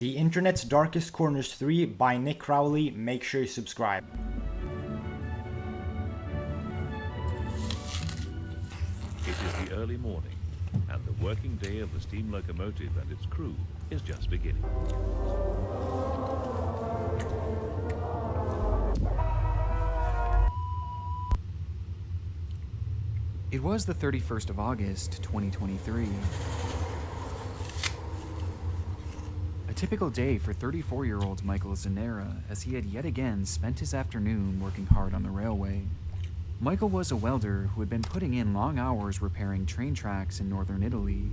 The Internet's Darkest Corners 3 by Nick Crowley. Make sure you subscribe. It is the early morning, and the working day of the steam locomotive and its crew is just beginning. It was the 31st of August, 2023. A typical day for 34-year-old Michael Zanera, as he had yet again spent his afternoon working hard on the railway. Michael was a welder who had been putting in long hours repairing train tracks in northern Italy,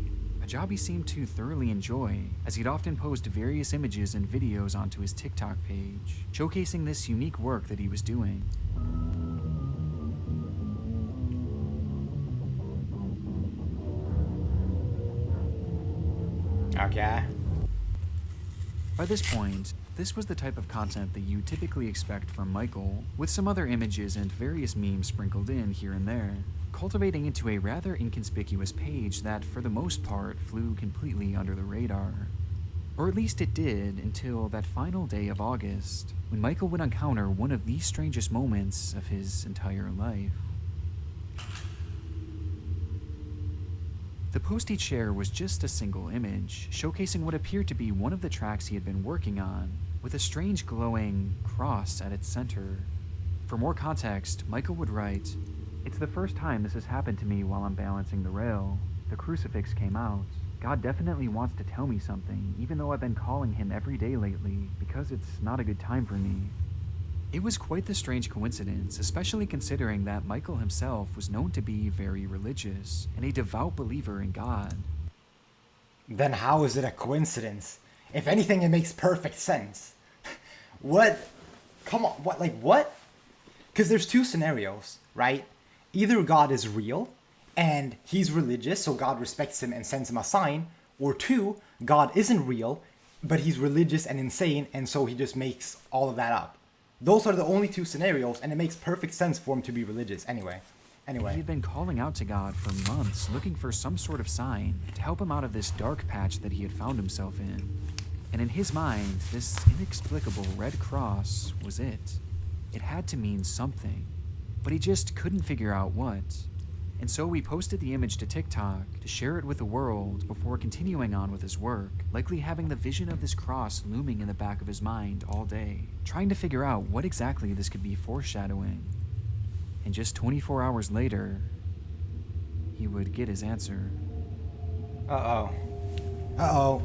a job he seemed to thoroughly enjoy, as he'd often post various images and videos onto his TikTok page, showcasing this unique work that he was doing. Okay. By this point, this was the type of content that you typically expect from Michael, with some other images and various memes sprinkled in here and there, cultivating into a rather inconspicuous page that, for the most part, flew completely under the radar. Or at least it did until that final day of August, when Michael would encounter one of the strangest moments of his entire life. The post he'd share was just a single image, showcasing what appeared to be one of the tracks he had been working on, with a strange glowing cross at its center. For more context, Michael would write, "It's the first time this has happened to me while I'm balancing the rail. The crucifix came out. God definitely wants to tell me something, even though I've been calling him every day lately, because it's not a good time for me." It was quite the strange coincidence, especially considering that Michael himself was known to be very religious and a devout believer in God. Then how is it a coincidence? If anything, it makes perfect sense. What? Come on, what? Like, what? Because there's two scenarios, right? Either God is real and he's religious, so God respects him and sends him a sign, or two, God isn't real, but he's religious and insane, and so he just makes all of that up. Those are the only two scenarios, and it makes perfect sense for him to be religious anyway. He had been calling out to God for months, looking for some sort of sign to help him out of this dark patch that he had found himself in. And in his mind, this inexplicable red cross was it. It had to mean something, but he just couldn't figure out what. And so we posted the image to TikTok to share it with the world before continuing on with his work, likely having the vision of this cross looming in the back of his mind all day, trying to figure out what exactly this could be foreshadowing. And just 24 hours later, he would get his answer. Uh-oh. Uh-oh.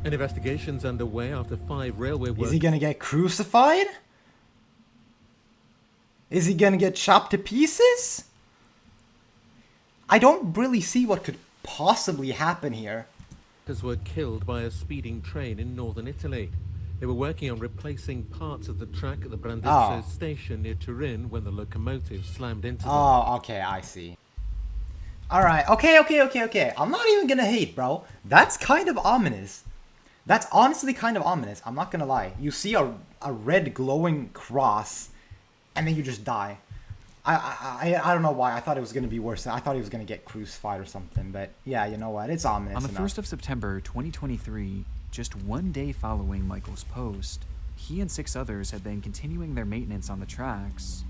An investigation's underway after 5 railway Is workers... he gonna get crucified? Is he gonna get chopped to pieces? I don't really see what could possibly happen here. were killed by a speeding train in northern Italy. They were working on replacing parts of the track at the Brandizzo station near Turin when the locomotive slammed into them. Oh, okay, I see. Alright, okay. I'm not even gonna hate, bro. That's kind of ominous. That's honestly kind of ominous, I'm not gonna lie. You see a red glowing cross, and then you just die. I don't know why. I thought it was going to be worse. I thought he was going to get crucified or something. But yeah, you know what? It's ominous On the enough. 1st of September 2023, just one day following Michael's post, he and 6 others had been continuing their maintenance on the tracks,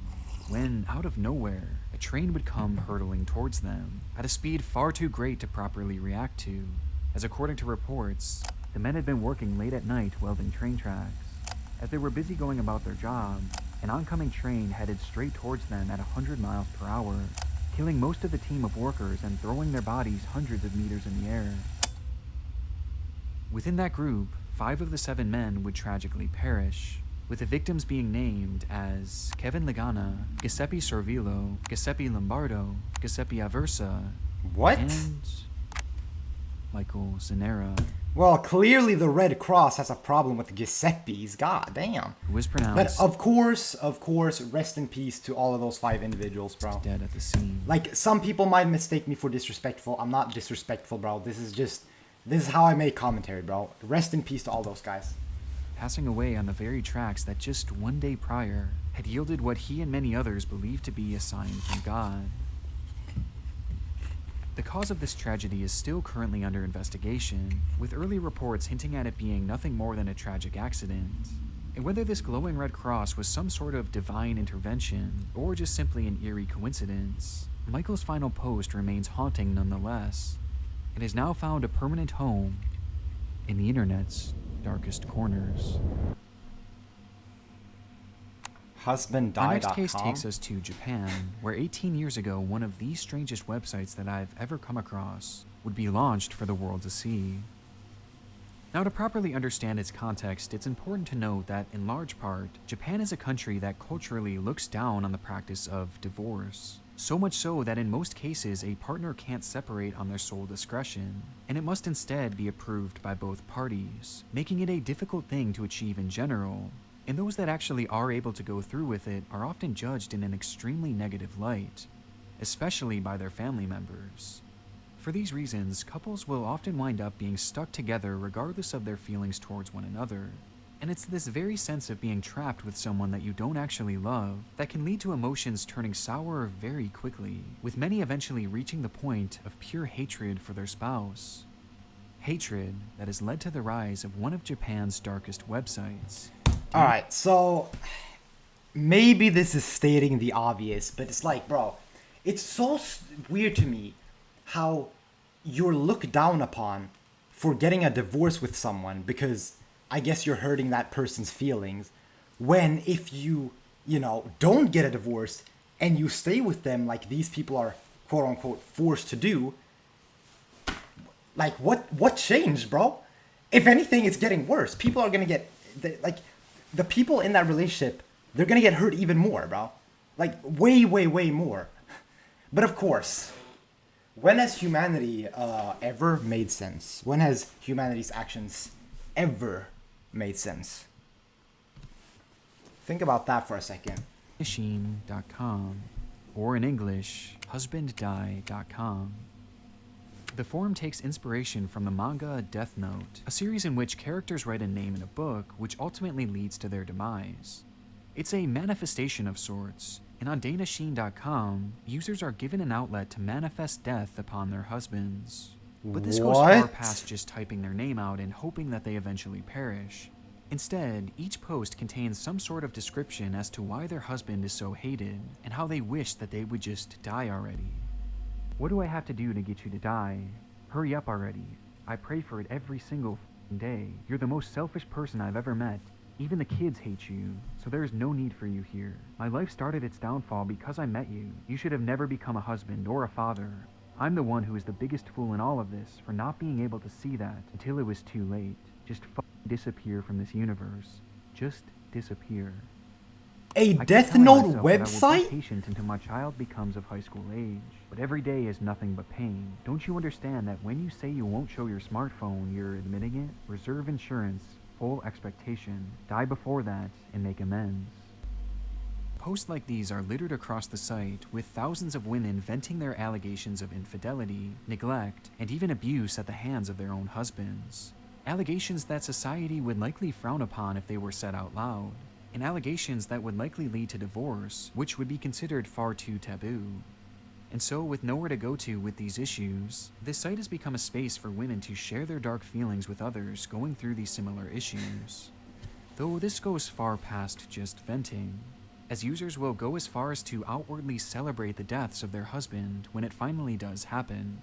when, out of nowhere, a train would come hurtling towards them, at a speed far too great to properly react to, as according to reports, the men had been working late at night welding train tracks. As they were busy going about their job, an oncoming train headed straight towards them at 100 miles per hour, killing most of the team of workers and throwing their bodies hundreds of meters in the air. Within that group, 5 of the 7 men would tragically perish, with the victims being named as Kevin Legana, Giuseppe Sorvillo, Giuseppe Lombardo, Giuseppe Aversa, What? and Michael Zanera, Well, clearly the Red Cross has a problem with Giuseppe's. God damn. who was But pronounced of course, rest in peace to all of those 5 individuals, bro. dead at the scene. Like, some people might mistake me for disrespectful. I'm not disrespectful, bro. This is how I make commentary, bro. Rest in peace to all those guys. Passing away on the very tracks that just one day prior had yielded what he and many others believed to be a sign from God. The cause of this tragedy is still currently under investigation, with early reports hinting at it being nothing more than a tragic accident. And whether this glowing red cross was some sort of divine intervention, or just simply an eerie coincidence, Michael's final post remains haunting nonetheless. It has now found a permanent home in the internet's darkest corners. Husbanddied.com. Our next case takes us to Japan, where 18 years ago, one of the strangest websites that I've ever come across would be launched for the world to see. Now, to properly understand its context, it's important to note that, in large part, Japan is a country that culturally looks down on the practice of divorce. So much so that in most cases, a partner can't separate on their sole discretion, and it must instead be approved by both parties, making it a difficult thing to achieve in general. And those that actually are able to go through with it are often judged in an extremely negative light, especially by their family members. For these reasons, couples will often wind up being stuck together regardless of their feelings towards one another. And it's this very sense of being trapped with someone that you don't actually love that can lead to emotions turning sour very quickly, with many eventually reaching the point of pure hatred for their spouse. Hatred that has led to the rise of one of Japan's darkest websites. Alright, so maybe this is stating the obvious, but it's like, bro, it's so weird to me how you're looked down upon for getting a divorce with someone because I guess you're hurting that person's feelings, when if you don't get a divorce and you stay with them like these people are quote unquote forced to do, like what changed, bro? If anything, it's getting worse. People are gonna get the people in that relationship, they're gonna get hurt even more, bro. Like, way, way, way more. But of course, when has humanity ever made sense? When has humanity's actions ever made sense? Think about that for a second. Machine.com, or in English, husbanddie.com. The forum takes inspiration from the manga Death Note, a series in which characters write a name in a book which ultimately leads to their demise. It's a manifestation of sorts, and on Daynashin.com, users are given an outlet to manifest death upon their husbands. But this goes far What? past just typing their name out and hoping that they eventually perish. Instead, each post contains some sort of description as to why their husband is so hated, and how they wish that they would just die already. What do I have to do to get you to die? Hurry up already. I pray for it every single day. You're the most selfish person I've ever met. Even the kids hate you, so there is no need for you here. My life started its downfall because I met you. You should have never become a husband or a father. I'm the one who is the biggest fool in all of this for not being able to see that until it was too late. Just disappear from this universe. Just disappear. A I keep Death telling Note myself that I will website? be patient until my child becomes of high school age, but every day is nothing but pain. Don't you understand that when you say you won't show your smartphone, you're admitting it? Reserve insurance, full expectation. Die before that and make amends. Posts like these are littered across the site, with thousands of women venting their allegations of infidelity, neglect, and even abuse at the hands of their own husbands. Allegations that society would likely frown upon if they were said out loud, and allegations that would likely lead to divorce, which would be considered far too taboo. And so, with nowhere to go to with these issues, this site has become a space for women to share their dark feelings with others going through these similar issues. Though this goes far past just venting, as users will go as far as to outwardly celebrate the deaths of their husband when it finally does happen.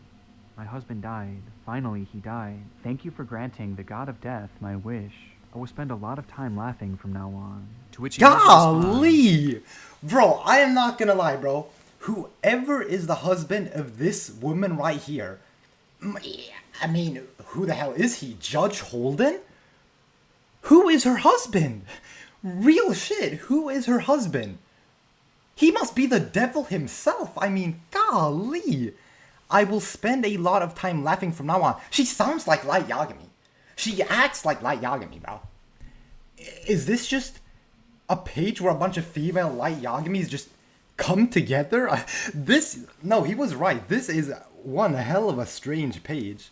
My husband died. Finally, he died. Thank you for granting the god of death my wish. I will spend a lot of time laughing from now on. To which he responds, Golly! Bro, I am not gonna lie, bro. Whoever is the husband of this woman right here, I mean, who the hell is he? Judge Holden? Who is her husband? Real shit, who is her husband? He must be the devil himself. I mean, golly. I will spend a lot of time laughing from now on. She sounds like Light Yagami. She acts like Light Yagami, bro. Is this just a page where a bunch of female Light Yagamis just come together? No, he was right. This is one hell of a strange page.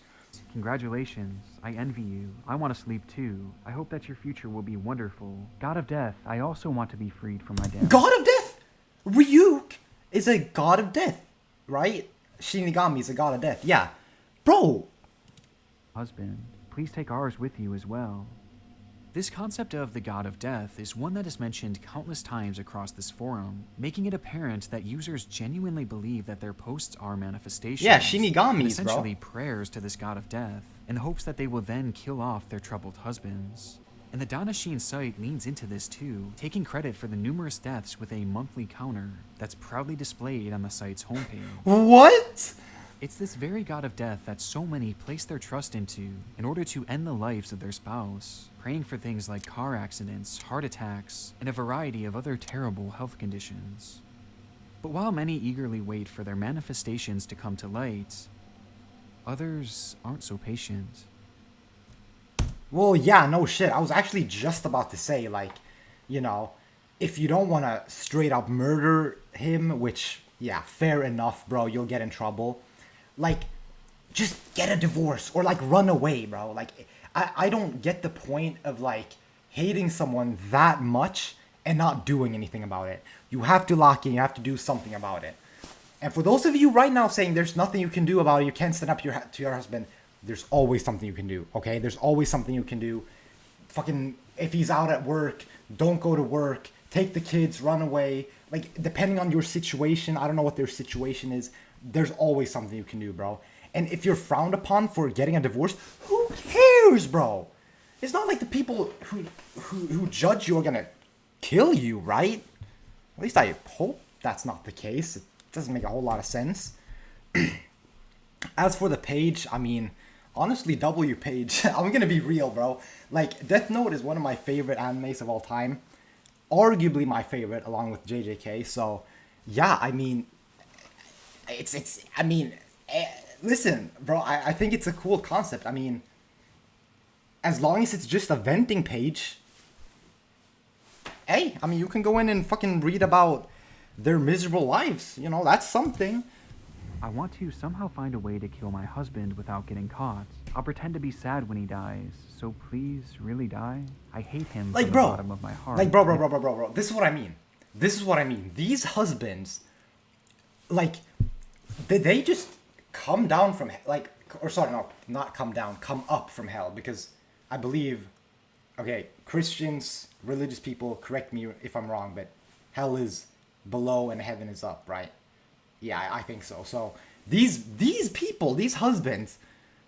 Congratulations. I envy you. I want to sleep too. I hope that your future will be wonderful. God of Death, I also want to be freed from my damage. God of Death! Ryuk is a god of death, right? Shinigami is a god of death. Yeah. Bro. Husband, please take ours with you as well. This concept of the god of death is one that is mentioned countless times across this forum, making it apparent that users genuinely believe that their posts are manifestations. Yeah, and Shinigamis, essentially bro. prayers to this god of death, in the hopes that they will then kill off their troubled husbands. And the Danashin site leans into this too, taking credit for the numerous deaths with a monthly counter that's proudly displayed on the site's homepage. What? It's this very god of death that so many place their trust into in order to end the lives of their spouse, praying for things like car accidents, heart attacks, and a variety of other terrible health conditions. But while many eagerly wait for their manifestations to come to light, others aren't so patient. Well, yeah, no shit. I was actually just about to say, like, you know, if you don't want to straight up murder him, which, yeah, fair enough, bro, you'll get in trouble. Like, just get a divorce or, like, run away, bro. Like, I don't get the point of, like, hating someone that much and not doing anything about it. You have to lock in. You have to do something about it. And for those of you right now saying there's nothing you can do about it, you can't stand up to your husband, there's always something you can do, okay? There's always something you can do. Fucking, if he's out at work, don't go to work. Take the kids, run away. Like, depending on your situation, I don't know what their situation is, there's always something you can do, bro. And if you're frowned upon for getting a divorce, who cares, bro? It's not like the people who judge you are gonna kill you, right? At least I hope that's not the case. It doesn't make a whole lot of sense. As for the page, I mean, honestly, W page, I'm gonna be real, bro. Like, Death Note is one of my favorite animes of all time. Arguably my favorite, along with JJK. So, yeah, I mean, listen, bro, I think it's a cool concept. I mean, as long as it's just a venting page, hey, I mean, you can go in and fucking read about their miserable lives. You know, that's something. I want to somehow find a way to kill my husband without getting caught. I'll pretend to be sad when he dies, so please, really die? I hate him Like, from bro, the bottom of my heart. like, bro. This is what I mean. This is what I mean. These husbands, like, did they just come down from, like, or sorry, no, not come down, come up from hell? Because I believe, okay, Christians, religious people, correct me if I'm wrong, but hell is below and heaven is up, right? Yeah, I think so. So these people, these husbands,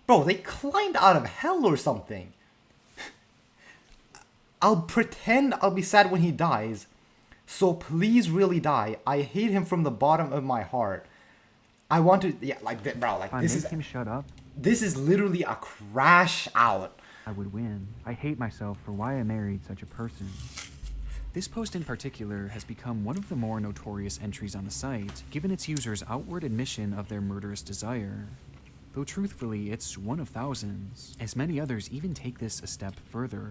bro, they climbed out of hell or something. I'll pretend I'll be sad when he dies, so please really die. I hate him from the bottom of my heart. I want to, yeah, like, bro, like, If I this make is, him shut up, this is literally a crash out. I would win. I hate myself for why I married such a person. This post in particular has become one of the more notorious entries on the site, given its users' outward admission of their murderous desire. Though truthfully, it's one of thousands, as many others even take this a step further.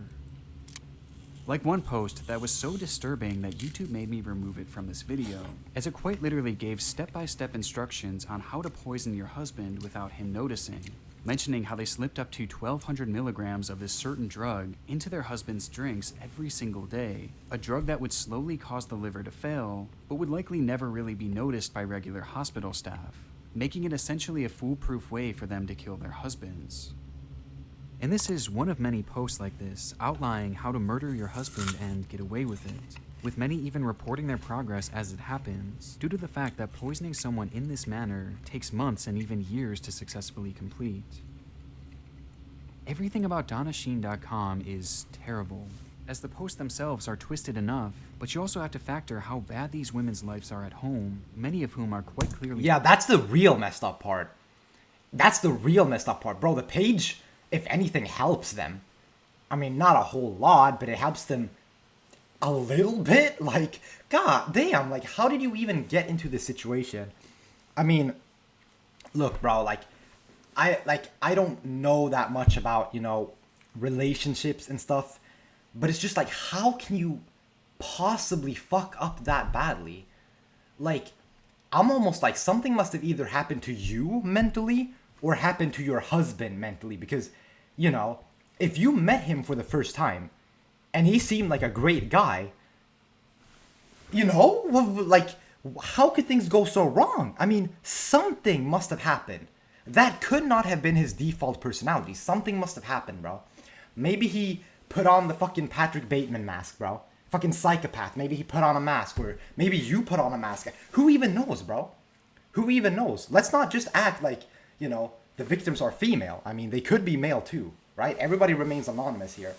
Like one post that was so disturbing that YouTube made me remove it from this video, as it quite literally gave step-by-step instructions on how to poison your husband without him noticing, mentioning how they slipped up to 1,200 milligrams of this certain drug into their husband's drinks every single day, a drug that would slowly cause the liver to fail, but would likely never really be noticed by regular hospital staff, making it essentially a foolproof way for them to kill their husbands. And this is one of many posts like this, outlining how to murder your husband and get away with it, with many even reporting their progress as it happens, due to the fact that poisoning someone in this manner takes months and even years to successfully complete. Everything about Danashin.com is terrible, as the posts themselves are twisted enough, but you also have to factor how bad these women's lives are at home, many of whom are quite clearly— Yeah, that's the real messed up part. That's the real messed up part. Bro, the page, if anything, helps them. I mean, not a whole lot, but it helps them a little bit. Like, god damn, like, how did you even get into this situation? I mean, look, bro, I don't know that much about, you know, relationships and stuff, but it's just like, how can you possibly fuck up that badly? Like, I'm almost like something must have either happened to you mentally or happened to your husband mentally, because, you know, if you met him for the first time and he seemed like a great guy, you know, like, How could things go so wrong? I mean, something must have happened. That could not have been his default personality. Something must have happened, bro. Maybe he put on the fucking Patrick Bateman mask, bro. Fucking psychopath. Maybe he put on a mask, or maybe you put on a mask. Who even knows, bro? Who even knows? Let's not just act like, you know, the victims are female. I mean, they could be male too, right? Everybody remains anonymous here.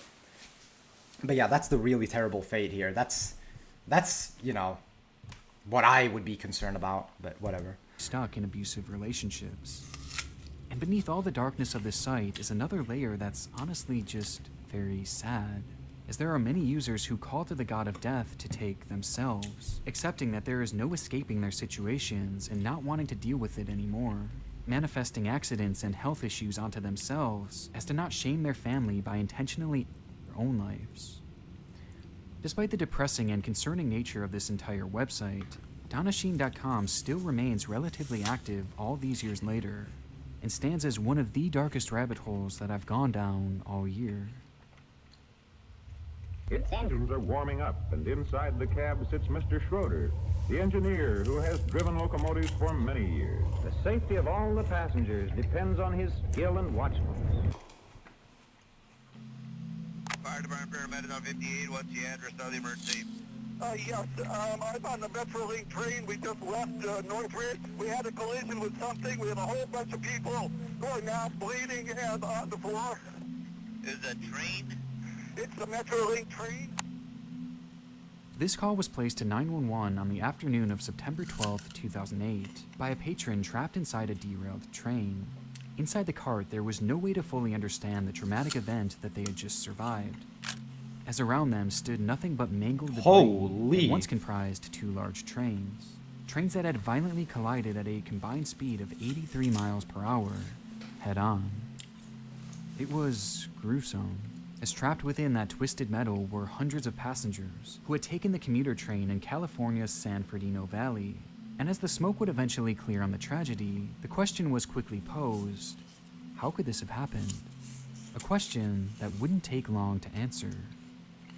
But yeah, that's the really terrible fate here. That's you know, what I would be concerned about, but whatever. Stuck in abusive relationships. And beneath all the darkness of this site is another layer that's honestly just very sad, as there are many users who call to the god of death to take themselves, accepting that there is no escaping their situations and not wanting to deal with it anymore, manifesting accidents and health issues onto themselves as to not shame their family by intentionally their own lives. Despite the depressing and concerning nature of this entire website, Donasheen.com still remains relatively active all these years later, and stands as one of the darkest rabbit holes that I've gone down all year. Its engines are warming up, and inside the cab sits Mr. Schroeder, the engineer who has driven locomotives for many years. The safety of all the passengers depends on his skill and watchfulness. Fire Department paramedic on 58, what's the address of the emergency? Yes, I'm on the Metrolink train. We just left Northridge. We had a collision with something. We have a whole bunch of people going out bleeding and on the floor. Is that train? It's the Metrolink train. This call was placed to 911 on the afternoon of September 12, 2008, by a patron trapped inside a derailed train. Inside the cart, there was no way to fully understand the traumatic event that they had just survived, as around them stood nothing but mangled debris Holy. that once comprised two large trains. Trains that had violently collided at a combined speed of 83 miles per hour, head-on. It was gruesome, as trapped within that twisted metal were hundreds of passengers who had taken the commuter train in California's San Fernando Valley. And as the smoke would eventually clear on the tragedy, the question was quickly posed: how could this have happened? A question that wouldn't take long to answer.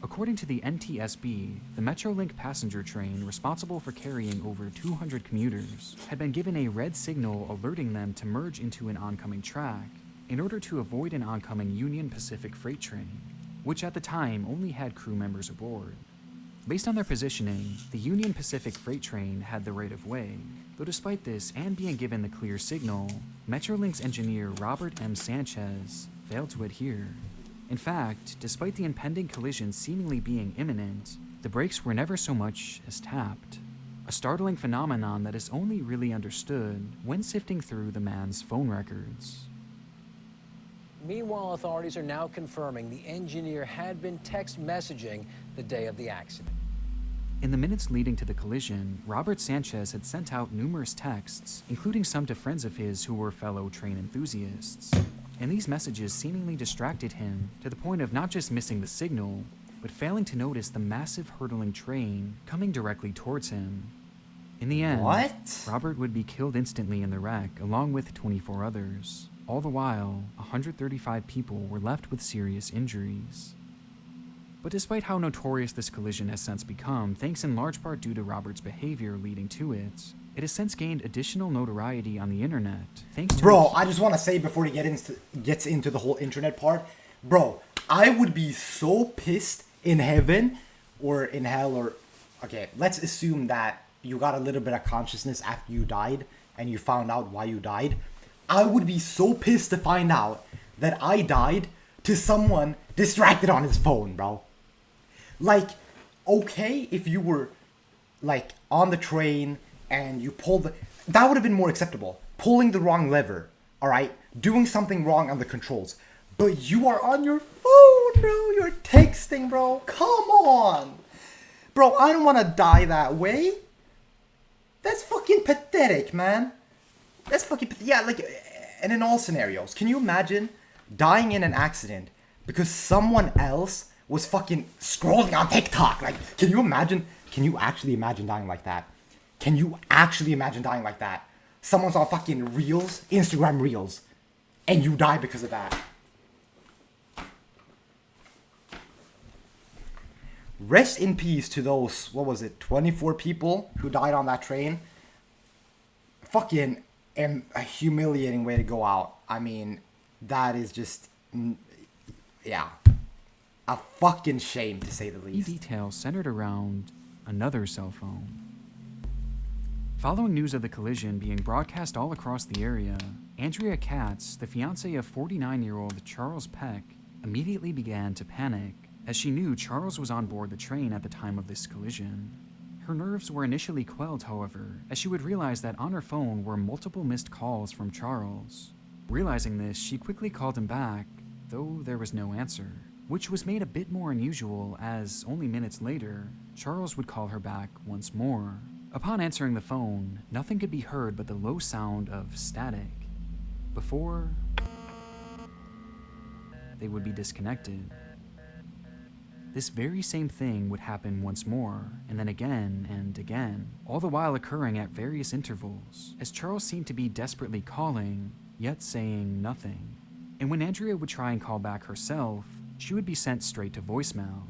According to the NTSB, the Metrolink passenger train responsible for carrying over 200 commuters had been given a red signal alerting them to merge into an oncoming track in order to avoid an oncoming Union Pacific freight train, which at the time only had crew members aboard. Based on their positioning, the Union Pacific freight train had the right of way, though despite this and being given the clear signal, Metrolink's engineer Robert M. Sanchez failed to adhere. In fact, despite the impending collision seemingly being imminent, the brakes were never so much as tapped, a startling phenomenon that is only really understood when sifting through the man's phone records. Meanwhile, authorities are now confirming the engineer had been text messaging the day of the accident. In the minutes leading to the collision, Robert Sanchez had sent out numerous texts, including some to friends of his who were fellow train enthusiasts. And these messages seemingly distracted him to the point of not just missing the signal, but failing to notice the massive hurtling train coming directly towards him. In the end, Robert would be killed instantly in the wreck, along with 24 others. All the while, 135 people were left with serious injuries. But despite how notorious this collision has since become, thanks in large part due to Robert's behavior leading to it, it has since gained additional notoriety on the internet, thanks to... Bro, I just want to say before he gets into the whole internet part, bro, I would be so pissed in heaven or in hell or... Okay, let's assume that you got a little bit of consciousness after you died and you found out why you died. I would be so pissed to find out that I died to someone distracted on his phone, bro. Like, okay, if you were, like, on the train and you pulled the... That would have been more acceptable. Pulling the wrong lever, alright? Doing something wrong on the controls. But you are on your phone, bro. You're texting, bro. Come on. Bro, I don't want to die that way. That's fucking pathetic, man. That's fucking... Yeah, like... And in all scenarios, can you imagine dying in an accident because someone else was fucking scrolling on TikTok? Like, can you imagine? Can you actually imagine dying like that? Can you actually imagine dying like that? Someone's on fucking Reels, Instagram Reels, and you die because of that. rest in peace to those, what was it, 24 people who died on that train. Fucking a humiliating way to go out. I mean, that is just, yeah, a fucking shame to say the Key least. details centered around another cell phone. Following news of the collision being broadcast all across the area, Andrea Katz, the fiancée of 49-year-old Charles Peck, immediately began to panic, as she knew Charles was on board the train at the time of this collision. Her nerves were initially quelled, however, as she would realize that on her phone were multiple missed calls from Charles. Realizing this, she quickly called him back, though there was no answer, which was made a bit more unusual as, only minutes later, Charles would call her back once more. Upon answering the phone, nothing could be heard but the low sound of static, before they would be disconnected. This very same thing would happen once more, and then again and again, all the while occurring at various intervals, as Charles seemed to be desperately calling, yet saying nothing. And when Andrea would try and call back herself, she would be sent straight to voicemail.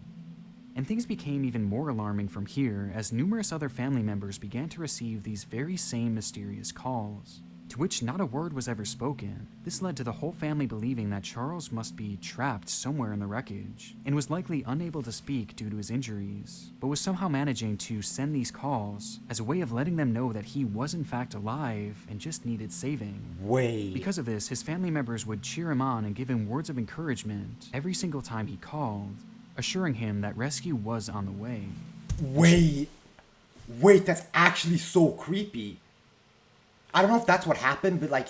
And things became even more alarming from here, as numerous other family members began to receive these very same mysterious calls, to which not a word was ever spoken. This led to the whole family believing that Charles must be trapped somewhere in the wreckage, and was likely unable to speak due to his injuries, but was somehow managing to send these calls as a way of letting them know that he was in fact alive and just needed saving. Wait. Because of this, his family members would cheer him on and give him words of encouragement every single time he called, assuring him that rescue was on the way. Wait, that's actually so creepy. I don't know if that's what happened, but like,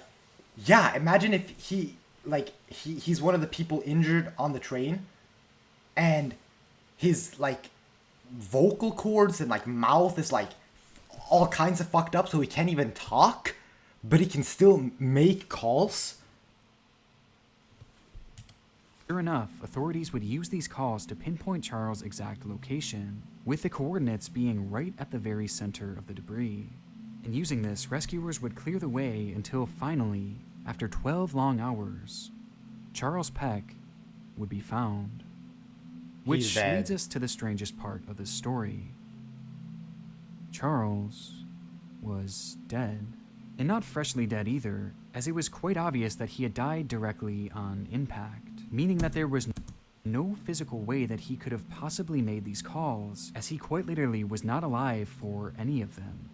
yeah, imagine if he's one of the people injured on the train, and his like vocal cords and like mouth is like all kinds of fucked up, so he can't even talk, but he can still make calls. Sure enough, authorities would use these calls to pinpoint Charles' exact location, with the coordinates being right at the very center of the debris. And using this, rescuers would clear the way until finally, after 12 long hours, Charles Peck would be found. Which leads us to the strangest part of this story. Charles was dead. And not freshly dead either, as it was quite obvious that he had died directly on impact, meaning that there was no physical way that he could have possibly made these calls, as he quite literally was not alive for any of them.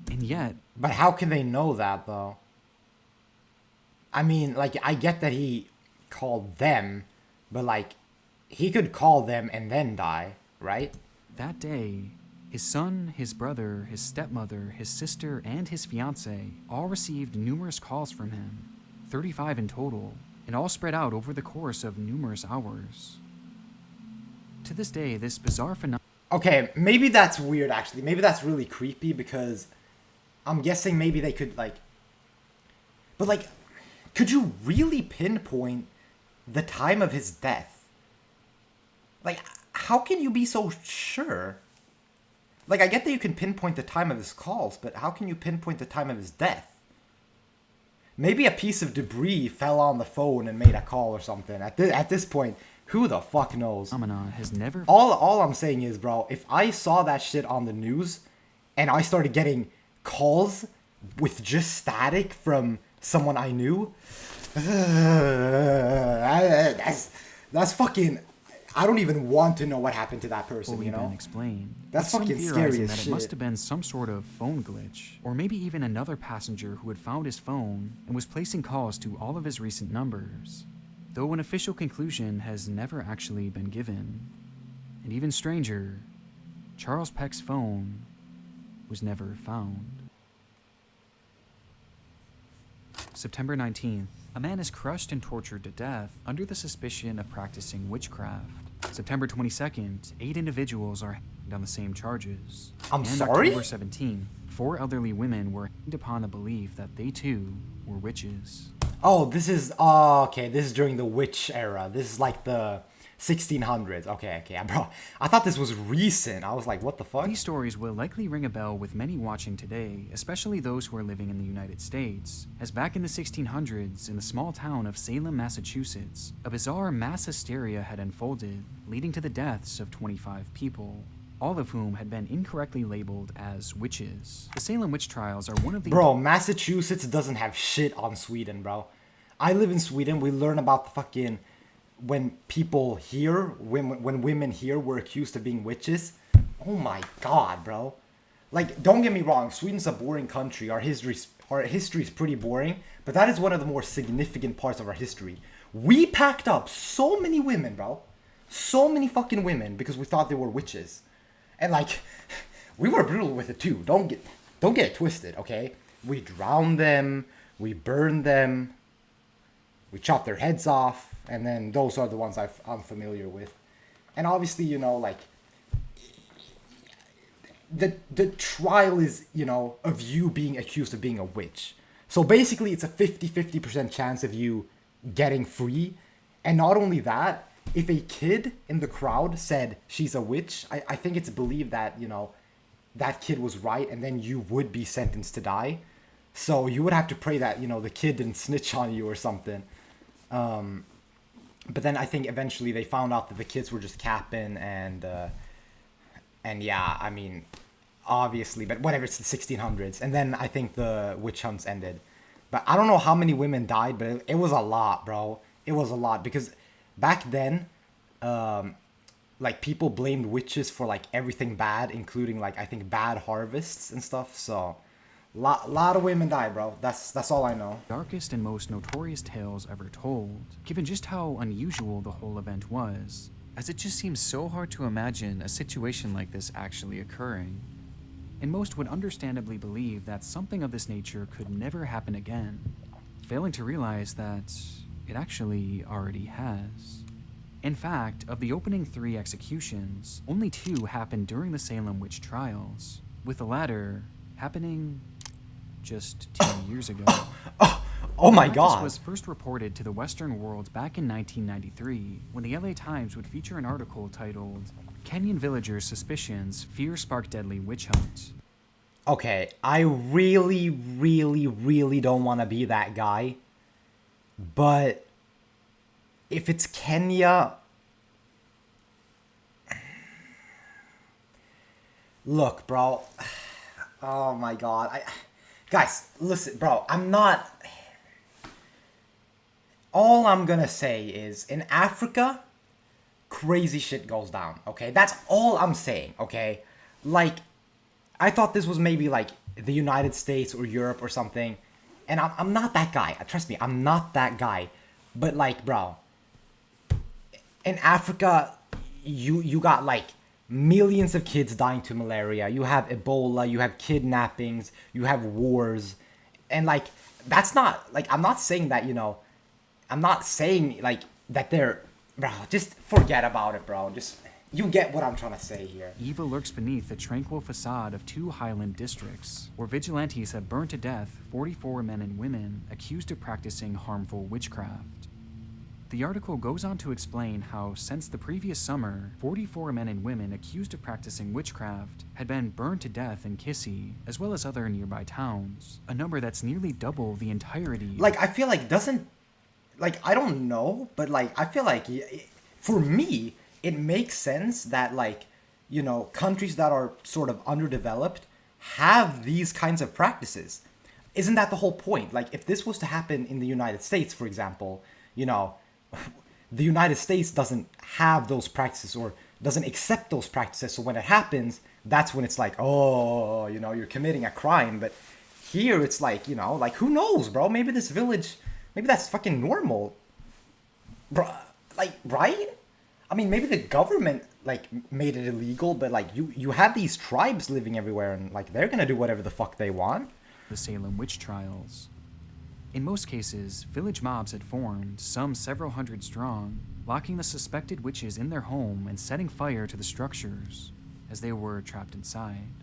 And yet... But how can they know that, though? I mean, like, I get that he called them, but, like, he could call them and then die, right? That day, his son, his brother, his stepmother, his sister, and his fiancée all received numerous calls from him, 35 in total, and all spread out over the course of numerous hours. To this day, this bizarre phenomenon... Okay, maybe that's weird, actually. Maybe that's really creepy, because I'm guessing maybe they could, like... But, like, could you really pinpoint the time of his death? Like, how can you be so sure? Like, I get that you can pinpoint the time of his calls, but how can you pinpoint the time of his death? Maybe a piece of debris fell on the phone and made a call or something. At this point, who the fuck knows? Phenomenon has never... All I'm saying is, bro, if I saw that shit on the news and I started getting calls with just static from someone I knew, that's fucking... I don't even want to know what happened to that person, you know? Explained. That's fucking scary as that shit. It must have been some sort of phone glitch, or maybe even another passenger who had found his phone and was placing calls to all of his recent numbers, though an official conclusion has never actually been given. And even stranger, Charles Peck's phone was never found. September 19th. A man is crushed and tortured to death under the suspicion of practicing witchcraft. September 22nd, 8 individuals are hanged on the same charges. I'm sorry? October 17th, 4 elderly women were hanged upon the belief that they too were witches. Oh, this is... okay, this is during the witch era. This is like the 1600s. Okay, bro. I thought this was recent. I was like, what the fuck? These stories will likely ring a bell with many watching today, especially those who are living in the United States, as back in the 1600s, in the small town of Salem, Massachusetts, a bizarre mass hysteria had unfolded, leading to the deaths of 25 people, all of whom had been incorrectly labeled as witches. The Salem witch trials are one of the... Bro, Massachusetts doesn't have shit on Sweden, bro. I live in Sweden. We learn about the fucking... when people here, when women here were accused of being witches. Oh my god, bro. Like, don't get me wrong, Sweden's a boring country. Our history is pretty boring, but that is one of the more significant parts of our history. We packed up so many women, bro. So many fucking women because we thought they were witches. And like, we were brutal with it too. Don't get it twisted, okay? We drowned them, we burned them, we chopped their heads off, and then those are the ones I'm familiar with. And obviously, you know, like, the trial is, you know, of you being accused of being a witch. So basically, it's a 50% chance of you getting free. And not only that, if a kid in the crowd said she's a witch, I think it's believed that, you know, that kid was right, and then you would be sentenced to die. So you would have to pray that, you know, the kid didn't snitch on you or something. But then I think eventually they found out that the kids were just capping, and yeah, I mean, obviously, but whatever, it's the 1600s. And then I think the witch hunts ended. But I don't know how many women died, but it was a lot, bro. It was a lot, because back then, like, people blamed witches for, like, everything bad, including, like, I think bad harvests and stuff, so... Lot of women die, bro. That's all I know. Darkest and most notorious tales ever told, given just how unusual the whole event was, as it just seems so hard to imagine a situation like this actually occurring. And most would understandably believe that something of this nature could never happen again, failing to realize that it actually already has. In fact, of the opening 3 executions, only 2 happened during the Salem witch trials, with the latter happening just 2 years ago. Oh my god. This was first reported to the Western world back in 1993, when the LA Times would feature an article titled, "Kenyan Villagers' Suspicions Fear Spark Deadly Witch Hunt." Okay, I really don't want to be that guy, but if it's Kenya... Look, bro. Oh my god. Guys, listen, bro, I'm not... All I'm gonna say is, in Africa, crazy shit goes down, okay? That's all I'm saying, okay? Like, I thought this was maybe, like, the United States or Europe or something, and I'm not that guy. Trust me, I'm not that guy. But, like, bro, in Africa, you got, like, millions of kids dying to malaria. You have Ebola, you have kidnappings, you have wars. And, like, that's not, like, I'm not saying that, you know, I'm not saying, like, that they're, bro, just forget about it, bro. Just, you get what I'm trying to say here. Evil lurks beneath the tranquil facade of 2 Highland districts, where vigilantes have burned to death 44 men and women accused of practicing harmful witchcraft. The article goes on to explain how, since the previous summer, 44 men and women accused of practicing witchcraft had been burned to death in Kissy, as well as other nearby towns, a number that's nearly double the entirety. Like, I feel like I don't know, but, like, I feel like, for me, it makes sense that, like, you know, countries that are sort of underdeveloped have these kinds of practices. Isn't that the whole point? Like, if this was to happen in the United States, for example, you know, the United States doesn't have those practices or doesn't accept those practices. So when it happens, that's when it's like, oh, you know, you're committing a crime. But here it's like, you know, like, who knows, bro? Maybe this village, maybe that's fucking normal. Bro, like, right? I mean, maybe the government, like, made it illegal, but, like, you have these tribes living everywhere, and, like, they're gonna do whatever the fuck they want. The Salem witch trials. In most cases, village mobs had formed, some several hundred strong, locking the suspected witches in their home and setting fire to the structures, as they were trapped inside.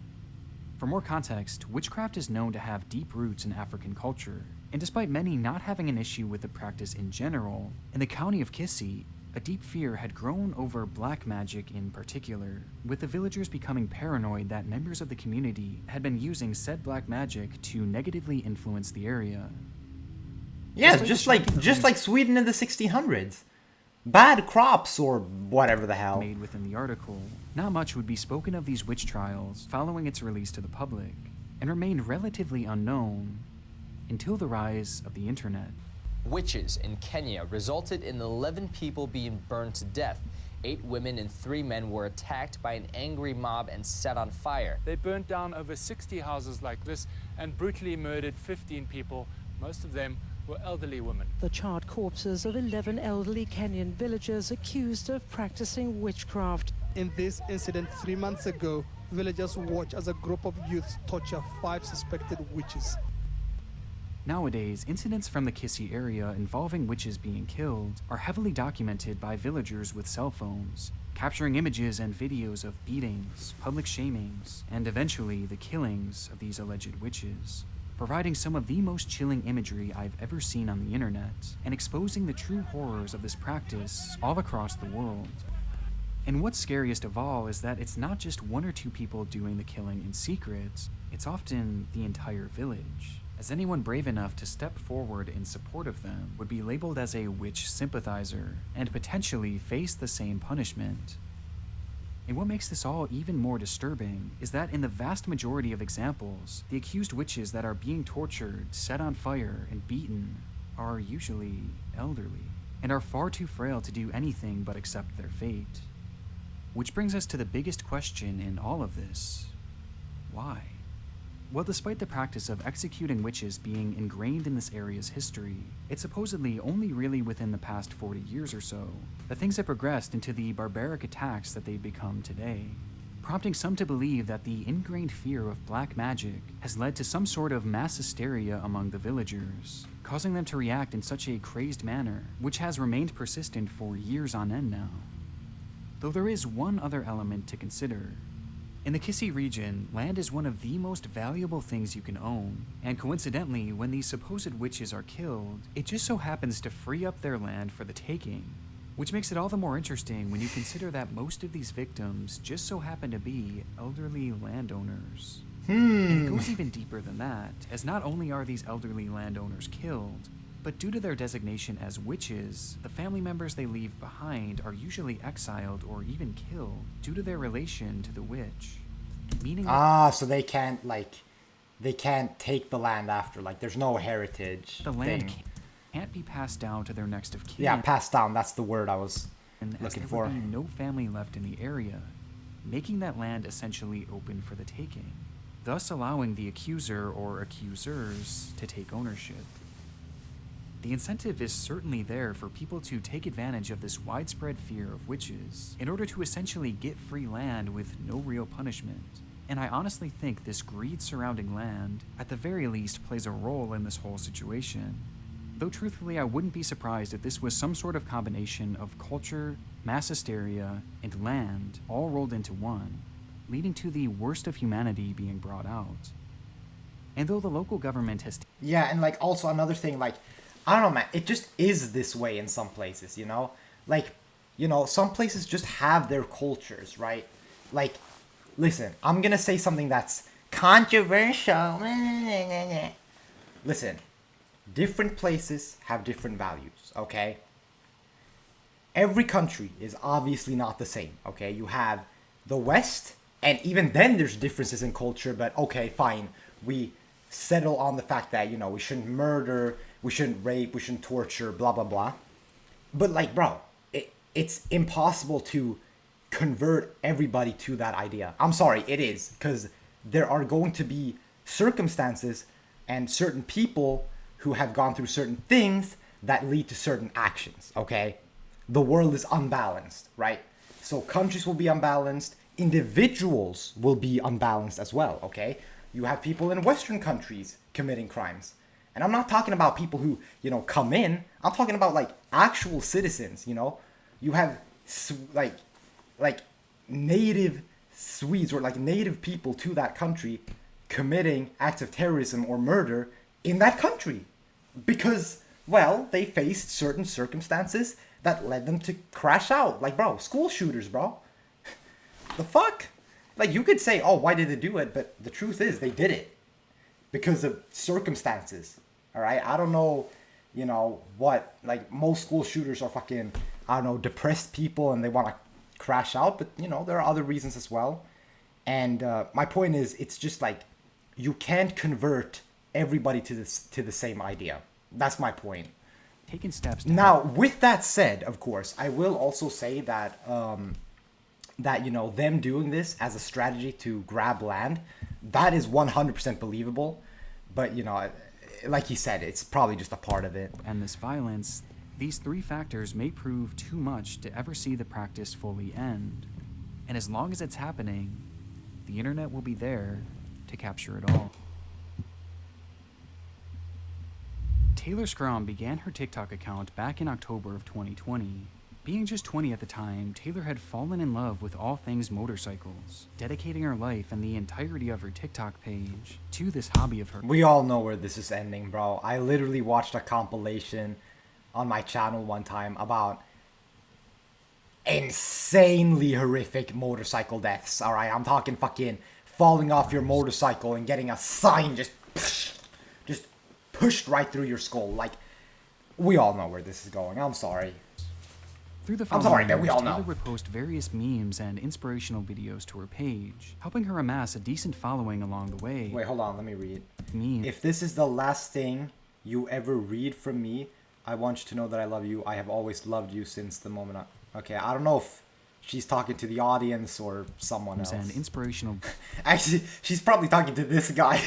For more context, witchcraft is known to have deep roots in African culture, and despite many not having an issue with the practice in general, in the county of Kissy, a deep fear had grown over black magic in particular, with the villagers becoming paranoid that members of the community had been using said black magic to negatively influence the area. Yeah, just like Sweden in the 1600s. Bad crops or whatever the hell. Made within the article, not much would be spoken of these witch trials following its release to the public, and remained relatively unknown until the rise of the internet. Witches in Kenya resulted in 11 people being burned to death. 8 women and 3 men were attacked by an angry mob and set on fire. They burnt down over 60 houses like this and brutally murdered 15 people, most of them were elderly women. The charred corpses of 11 elderly Kenyan villagers accused of practicing witchcraft. In this incident 3 months ago, villagers watched as a group of youths torture 5 suspected witches. Nowadays, incidents from the Kisii area involving witches being killed are heavily documented by villagers with cell phones, capturing images and videos of beatings, public shamings, and eventually the killings of these alleged witches, providing some of the most chilling imagery I've ever seen on the internet, and exposing the true horrors of this practice all across the world. And what's scariest of all is that it's not just 1 or 2 people doing the killing in secret, it's often the entire village, as anyone brave enough to step forward in support of them would be labeled as a witch sympathizer and potentially face the same punishment. And what makes this all even more disturbing is that in the vast majority of examples, the accused witches that are being tortured, set on fire, and beaten are usually elderly, and are far too frail to do anything but accept their fate. Which brings us to the biggest question in all of this: why? Well, despite the practice of executing witches being ingrained in this area's history, it's supposedly only really within the past 40 years or so that things have progressed into the barbaric attacks that they've become today, prompting some to believe that the ingrained fear of black magic has led to some sort of mass hysteria among the villagers, causing them to react in such a crazed manner, which has remained persistent for years on end now. Though there is one other element to consider. In the Kisii region, land is one of the most valuable things you can own, and coincidentally, when these supposed witches are killed, it just so happens to free up their land for the taking, which makes it all the more interesting when you consider that most of these victims just so happen to be elderly landowners. And it goes even deeper than that, as not only are these elderly landowners killed, but due to their designation as witches, the family members they leave behind are usually exiled or even killed due to their relation to the witch. Meaning so they can't take the land after, like there's no heritage. The land can't be passed down to their next of kin. Yeah, passed down, that's the word I was looking for. Would be no family left in the area, making that land essentially open for the taking, thus allowing the accuser or accusers to take ownership. The incentive is certainly there for people to take advantage of this widespread fear of witches in order to essentially get free land with no real punishment. And I honestly think this greed surrounding land, at the very least, plays a role in this whole situation. Though truthfully, I wouldn't be surprised if this was some sort of combination of culture, mass hysteria, and land all rolled into one, leading to the worst of humanity being brought out. And though the local government has... Yeah, and like also another thing, like, I don't know, man, it just is this way in some places, you know? Like, you know, some places just have their cultures, right? Like, listen, I'm gonna say something that's controversial. Listen, different places have different values, okay? Every country is obviously not the same, okay? You have the West, and even then there's differences in culture, but okay, fine. We settle on the fact that, you know, we shouldn't murder, we shouldn't rape, we shouldn't torture, blah, blah, blah. But, like, bro, it's impossible to convert everybody to that idea. I'm sorry, it is. Because there are going to be circumstances and certain people who have gone through certain things that lead to certain actions, okay? The world is unbalanced, right? So countries will be unbalanced. Individuals will be unbalanced as well, okay? You have people in Western countries committing crimes. And I'm not talking about people who, you know, come in. I'm talking about, like, actual citizens, you know? You have, like native Swedes or, like, native people to that country committing acts of terrorism or murder in that country. Because, well, they faced certain circumstances that led them to crash out. Like, bro, school shooters, bro. The fuck? Like, you could say, oh, why did they do it? But the truth is, they did it because of circumstances. All right? I don't know, you know, what. Like, most school shooters are fucking, I don't know, depressed people and they want to crash out. But, you know, there are other reasons as well. And my point is, it's just like, you can't convert everybody to the same idea. That's my point. Taking steps to now, with that said, of course, I will also say that that, you know, them doing this as a strategy to grab land, that is 100% believable. But, you know, like you said, it's probably just a part of it. And this violence, these three factors may prove too much to ever see the practice fully end. And as long as it's happening, the internet will be there to capture it all. Taylor Scrum began her TikTok account back in October of 2020. Being just 20 at the time, Taylor had fallen in love with all things motorcycles, dedicating her life and the entirety of her TikTok page to this hobby of hers. We all know where this is ending, bro. I literally watched a compilation on my channel one time about insanely horrific motorcycle deaths, alright? I'm talking fucking falling off your motorcycle and getting a sign just pushed right through your skull. Like, we all know where this is going. I'm sorry. Through the I'm sorry, but we all Taylor know. would post various memes and inspirational videos to her page, helping her amass a decent following along the way. Wait, hold on, let me read. Meme. If this is the last thing you ever read from me, I want you to know that I love you. I have always loved you since the moment I... Okay, I don't know if she's talking to the audience or someone else. And inspirational... Actually, she's probably talking to this guy.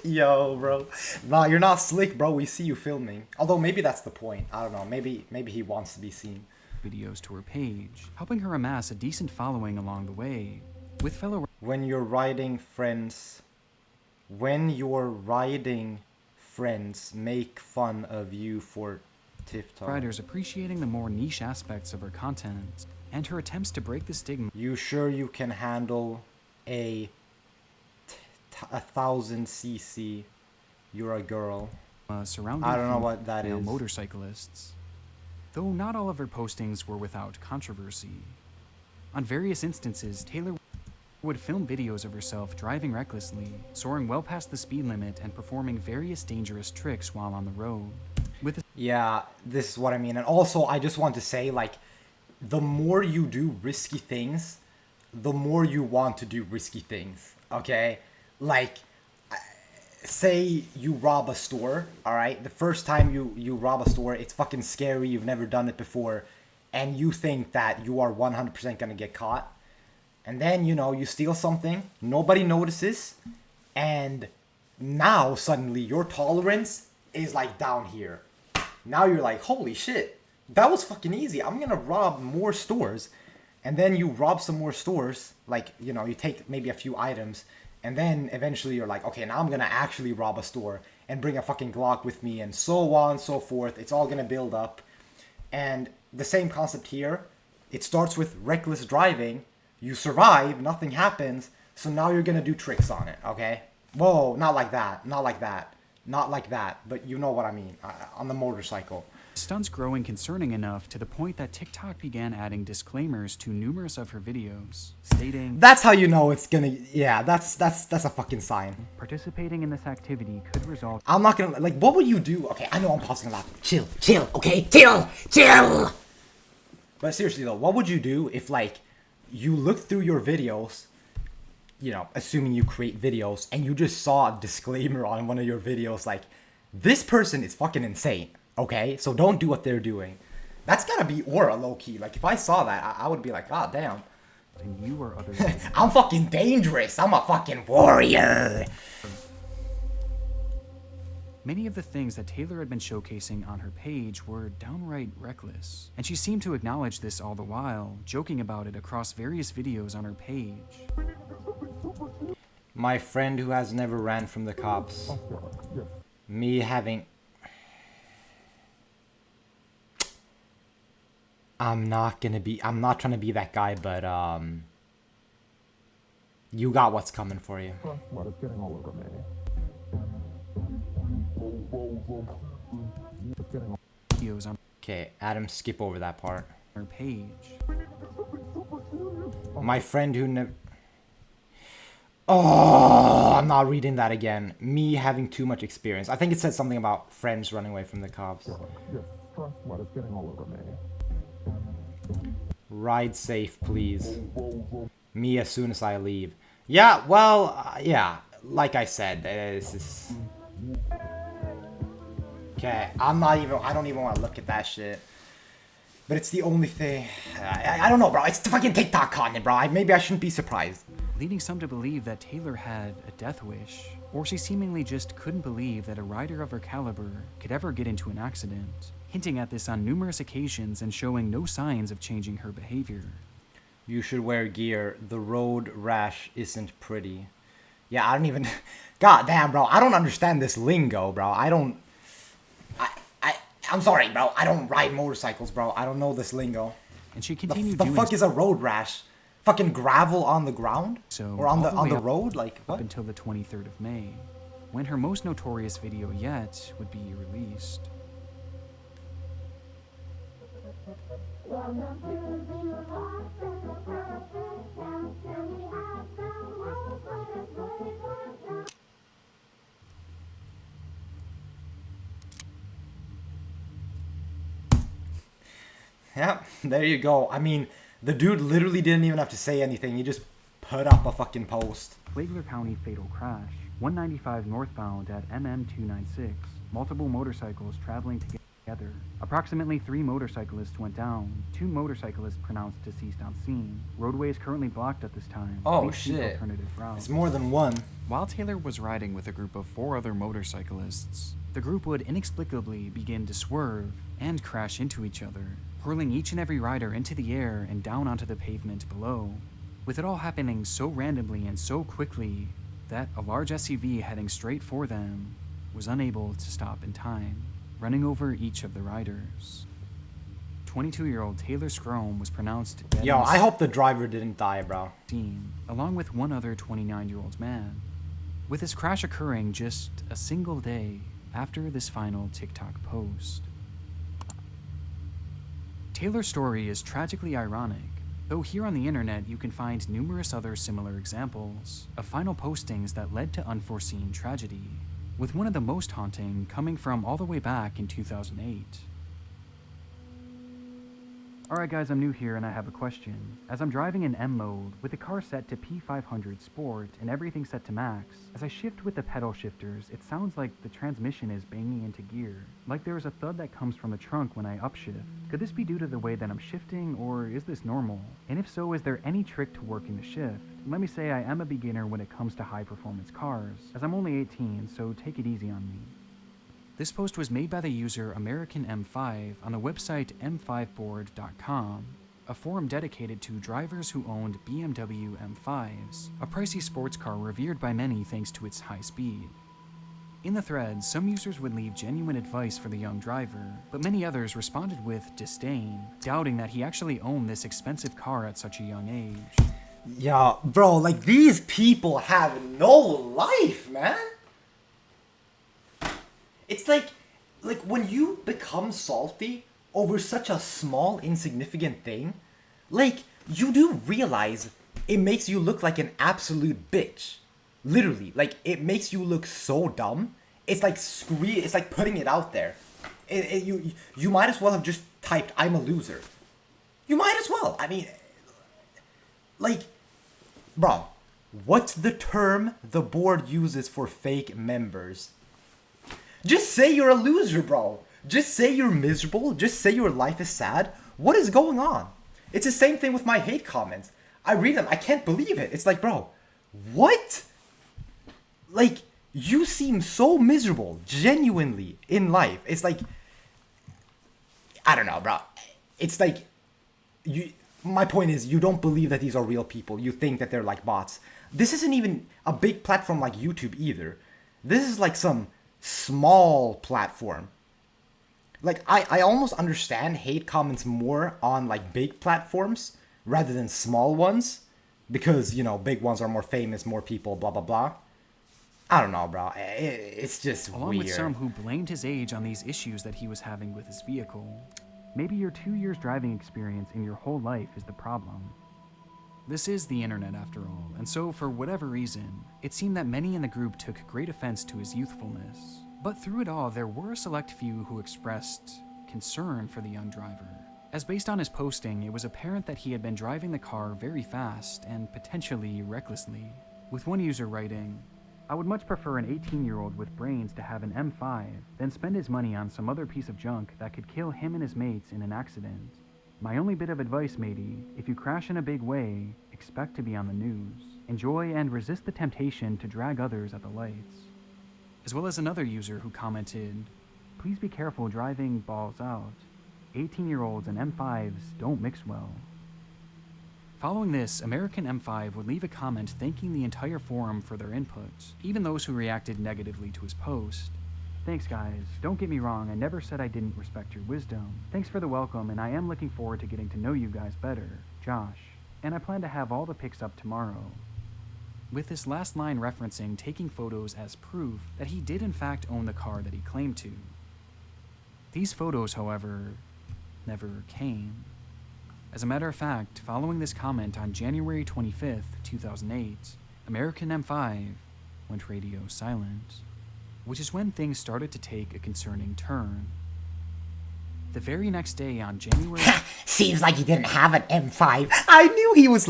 Yo, bro. Nah, you're not slick, bro. We see you filming. Although, maybe that's the point. I don't know. Maybe he wants to be seen. Videos to her page, helping her amass a decent following along the way. With fellow... When you're riding friends make fun of you for TikTok. Riders appreciating the more niche aspects of her content and her attempts to break the stigma. You sure you can handle a 1000cc? You're a girl. Surrounding I don't know what that female is. Motorcyclists. Though not all of her postings were without controversy. On various instances, Taylor would film videos of herself driving recklessly, soaring well past the speed limit, and performing various dangerous tricks while on the road. Yeah, this is what I mean. And also, I just want to say, like, the more you do risky things, the more you want to do risky things, okay? Like, say you rob a store, alright? The first time you rob a store, it's fucking scary, you've never done it before, and you think that you are 100% gonna get caught. And then, you know, you steal something, nobody notices, and now suddenly your tolerance is like down here. Now you're like, holy shit, that was fucking easy. I'm gonna rob more stores. And then you rob some more stores, like, you know, you take maybe a few items, and then eventually you're like, okay, now I'm gonna actually rob a store and bring a fucking Glock with me, and so on and so forth. It's all gonna build up. And the same concept here. It starts with reckless driving. You survive, nothing happens, so now you're gonna do tricks on it, okay? Whoa, not like that, not like that, not like that, but you know what I mean, on the motorcycle. Stunts growing concerning enough to the point that TikTok began adding disclaimers to numerous of her videos, stating, that's how you know it's gonna, yeah, that's a fucking sign. Participating in this activity could result... I'm not gonna, like, what would you do? Okay, I know I'm pausing a lot. Chill, okay? Chill! But seriously though, what would you do if, like, you looked through your videos, you know, assuming you create videos, and you just saw a disclaimer on one of your videos, like, this person is fucking insane, okay? So don't do what they're doing. That's gotta be aura, low-key. Like, if I saw that, I would be like, god damn. And you or others... I'm fucking dangerous. I'm a fucking warrior. Many of the things that Taylor had been showcasing on her page were downright reckless, and she seemed to acknowledge this all the while, joking about it across various videos on her page. My friend who has never ran from the cops. Me having... I'm not trying to be that guy, but, you got what's coming for you. Videos on Okay, Adam, skip over that part. Her page. My friend who never... Oh, I'm not reading that again. Me having too much experience. I think it said something about friends running away from the cops. Ride safe, please. Me as soon as I leave. Yeah, well, yeah. Like I said, this is... Okay, I don't even want to look at that shit. But it's the only thing... I don't know, bro. It's the fucking TikTok content, bro. Maybe I shouldn't be surprised. Leading some to believe that Taylor had a death wish, or she seemingly just couldn't believe that a rider of her caliber could ever get into an accident, hinting at this on numerous occasions and showing no signs of changing her behavior. You should wear gear. The road rash isn't pretty. Yeah, I don't even... God damn, bro. I don't understand this lingo, bro. I'm sorry, bro. I don't ride motorcycles, bro. I don't know this lingo. And she continued the fuck is a road rash? Fucking gravel on the ground? So or on the road? Like, what? Up until the 23rd of May, when her most notorious video yet would be released. Yeah, there you go. I mean, the dude literally didn't even have to say anything. He just put up a fucking post. Flagler County fatal crash. 195 northbound at MM296. Multiple motorcycles traveling together. Approximately 3 motorcyclists went down. 2 motorcyclists pronounced deceased on scene. Roadway is currently blocked at this time. Oh, Please seek shit. alternative routes. It's more than one. While Taylor was riding with a group of 4 other motorcyclists, the group would inexplicably begin to swerve and crash into each other, hurling each and every rider into the air and down onto the pavement below, with it all happening so randomly and so quickly that a large SUV heading straight for them was unable to stop in time, running over each of the riders. 22-year-old Taylor Scrome was pronounced dead. Yo, I hope the driver didn't die, bro. Along with one other 29-year-old man, with this crash occurring just a single day after this final TikTok post. Taylor's story is tragically ironic, though here on the internet you can find numerous other similar examples of final postings that led to unforeseen tragedy, with one of the most haunting coming from all the way back in 2008. Alright guys, I'm new here and I have a question. As I'm driving in M mode, with the car set to P500 Sport and everything set to max, as I shift with the pedal shifters, it sounds like the transmission is banging into gear. Like there is a thud that comes from the trunk when I upshift. Could this be due to the way that I'm shifting, or is this normal? And if so, is there any trick to working the shift? Let me say I am a beginner when it comes to high performance cars, as I'm only 18, so take it easy on me. This post was made by the user American M5 on the website m5board.com, a forum dedicated to drivers who owned BMW M5s, a pricey sports car revered by many thanks to its high speed. In the thread, some users would leave genuine advice for the young driver, but many others responded with disdain, doubting that he actually owned this expensive car at such a young age. Yeah, bro, like these people have no life, man. It's like when you become salty over such a small, insignificant thing, like, you do realize it makes you look like an absolute bitch. Literally, like, it makes you look so dumb. It's like it's like putting it out there. You might as well have just typed, "I'm a loser." You might as well. I mean, like, bro, what's the term the board uses for fake members? Just say you're a loser, bro. Just say you're miserable. Just say your life is sad. What is going on? It's the same thing with my hate comments. I read them. I can't believe it. It's like, bro, what? Like, you seem so miserable, genuinely, in life. It's like, I don't know, bro. It's like, my point is, you don't believe that these are real people. You think that they're like bots. This isn't even a big platform like YouTube either. This is like some small platform. Like, I almost understand hate comments more on like big platforms rather than small ones, because, you know, big ones are more famous, more people, blah blah blah. I don't know, bro. It's just Along weird. with some who blamed his age on these issues that he was having with his vehicle. Maybe your 2 years driving experience in your whole life is the problem. This is the internet after all, and so for whatever reason, it seemed that many in the group took great offense to his youthfulness. But through it all, there were a select few who expressed concern for the young driver. As based on his posting, it was apparent that he had been driving the car very fast and potentially recklessly, with one user writing, "I would much prefer an 18-year-old with brains to have an M5 than spend his money on some other piece of junk that could kill him and his mates in an accident. My only bit of advice, matey, if you crash in a big way, expect to be on the news. Enjoy and resist the temptation to drag others at the lights." As well as another user who commented, "Please be careful driving balls out. 18-year-olds and M5s don't mix well." Following this, American M5 would leave a comment thanking the entire forum for their input, even those who reacted negatively to his post. "Thanks guys, don't get me wrong, I never said I didn't respect your wisdom. Thanks for the welcome, and I am looking forward to getting to know you guys better, Josh. And I plan to have all the pics up tomorrow." With this last line referencing taking photos as proof that he did in fact own the car that he claimed to. These photos, however, never came. As a matter of fact, following this comment on January 25th, 2008, American M5 went radio silent, which is when things started to take a concerning turn. The very next day on January... Seems like he didn't have an M5. I knew he was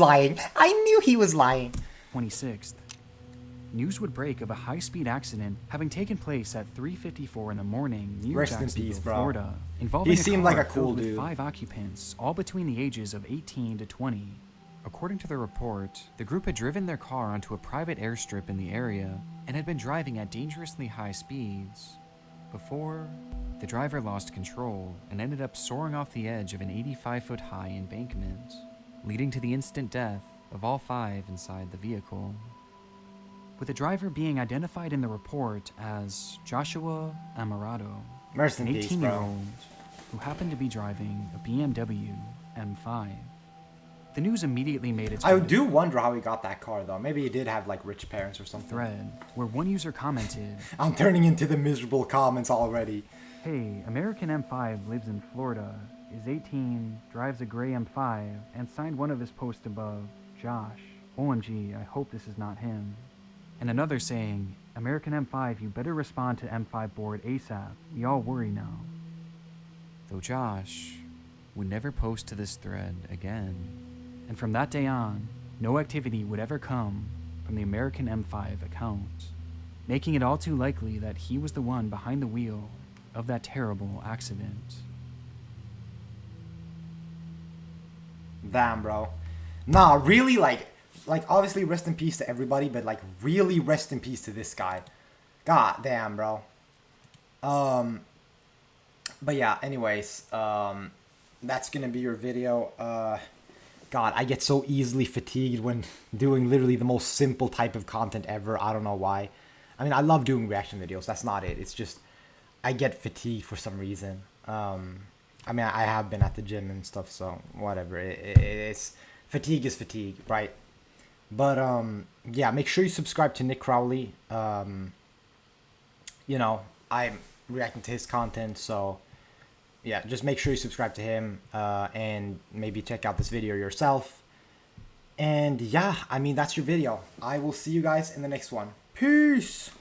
lying. 26th, news would break of a high-speed accident having taken place at 3:54 in the morning near Rest in Jacksonville, peace, bro. Florida, involving He seemed a car like a cool filled with dude. 5 occupants, all between the ages of 18 to 20. According to the report, the group had driven their car onto a private airstrip in the area and had been driving at dangerously high speeds before the driver lost control and ended up soaring off the edge of an 85-foot-high embankment, leading to the instant death of all 5 inside the vehicle, with the driver being identified in the report as Joshua Amarato, Rest an in peace, bro. 18-year-old who happened to be driving a BMW M5. The news immediately made its I way to do wonder how he got that car, though. Maybe he did have, like, rich parents or something. thread, where one user commented, I'm turning into the miserable comments already. "Hey, American M5 lives in Florida, is 18, drives a gray M5, and signed one of his posts above, Josh. OMG, I hope this is not him." And another saying, "American M5, you better respond to M5 board ASAP. We all worry now." Though Josh would never post to this thread again. And from that day on, no activity would ever come from the American M5 account, making it all too likely that he was the one behind the wheel of that terrible accident. Damn, bro. Nah, really, like obviously rest in peace to everybody, but like really rest in peace to this guy. God damn, bro. But yeah, anyways, that's gonna be your video. God, I get so easily fatigued when doing literally the most simple type of content ever. I don't know why. I mean, I love doing reaction videos. That's not it. It's just I get fatigued for some reason. I mean, I have been at the gym and stuff, so whatever. It's fatigue is fatigue, right? But yeah, make sure you subscribe to Nick Crowley. You know, I'm reacting to his content, so yeah, just make sure you subscribe to him and maybe check out this video yourself. And yeah, I mean, that's your video. I will see you guys in the next one. Peace.